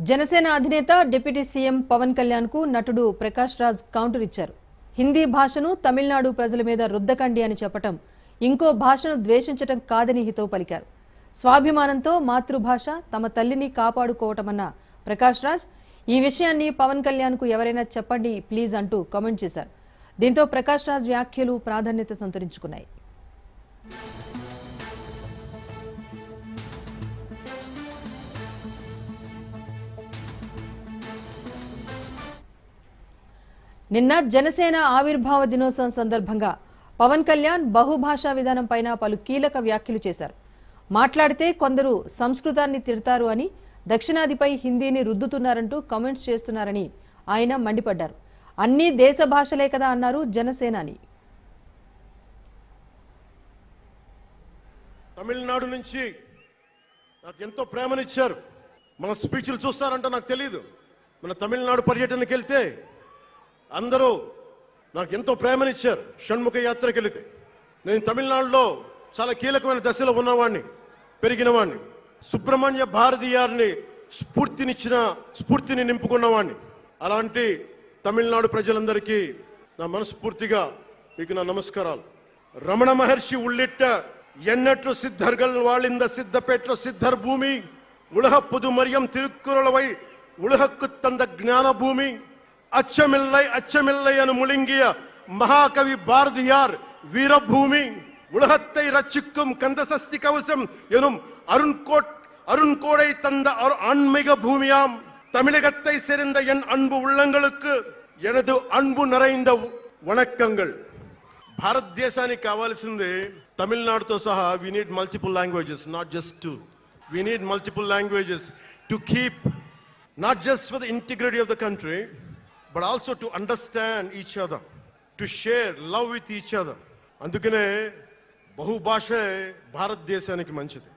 జనసేన అధినేత deputy CM Pawan Kalyan కు నటుడు ప్రకాష్ రాజ్ కౌంటర్ ఇచ్చారు. హిందీ భాషను తమిళనాడు ప్రజల మీద రుద్దకండి అని చెప్పటం ఇంకో భాషను ద్వేషించటం కాదని హితవు పలికారు. స్వాభిమానంతో మాతృభాష తమ తల్లిని కాపాడుకోవటమన్న ప్రకాష్ రాజ్ ఈ విషయాన్ని పవన్ కళ్యాణ్ కు ఎవరైనా చెప్పండి ప్లీజ్ అంటూ కామెంట్ చేశారు. దీంతో ప్రకాష్ రాజ్ వ్యాఖ్యలు ప్రాధాన్యత సంతరించుకున్నాయి. నిన్న జనసేన ఆవిర్భావ దినోత్సవం సందర్భంగా పవన్ కళ్యాణ్ బహుభాషా విధానం పైన పలు కీలక వ్యాఖ్యలు చేశారు. మాట్లాడితే కొందరు సంస్కృతాన్ని తిడతారు అని, దక్షిణాదిపై హిందీని రుద్దుతున్నారంటూ కామెంట్స్ చేస్తున్నారని ఆయన మండిపడ్డారు. అన్ని దేశ భాషలే కదా అన్నారు జనసేనాని. తమిళనాడు నుంచి నాకు ఎంతో ప్రేమనిచ్చారు. మన స్పీచ్లు చూస్తారంటే నాకు తెలియదు. మన తమిళనాడు పర్యటనకి వెళ్తే అందరూ నాకు ఎంతో ప్రేమనిచ్చారు. షణ్ముఖ యాత్రకి వెళితే నేను తమిళనాడులో చాలా కీలకమైన దశలో ఉన్నవాడిని, పెరిగినవాడిని. సుబ్రహ్మణ్య భారతీయారిని స్ఫూర్తిని నింపుకున్నవాడిని. అలాంటి తమిళనాడు ప్రజలందరికీ నా మనస్ఫూర్తిగా మీకు నా నమస్కారాలు. రమణ మహర్షి ఉళ్ళిట్ట ఎన్నట్లు సిద్ధర్గల్ వాళింద సిద్ధపేట్ల సిద్ధర్ భూమి ఉలహ పుదుమరియం తిరుక్కురళవై ఉలహక్కు తంద జ్ఞాన భూమి அச்சமில்லை என முழுங்கிய மகாகவி பாரதியார் வீரபூமி உலகத்தை ரட்சிக்கும் கந்தசஷ்டி கவசம் எனும் அருண்கோடை தந்த ஆன்மீக பூமியாம் தமிழகத்தை சேர்ந்த என் அன்பு உள்ளங்களுக்கு எனது அன்பு நிறைந்த వణకంగల్. భారతదేశానికి కావాల్సింది తమిళనాడుతో సహా we need multiple languages, not just two. We need multiple languages to keep not just for the integrity of the country but also to understand each other, to share love with each other. అందుకనే బహుభాష భారతదేశానికి మంచిది.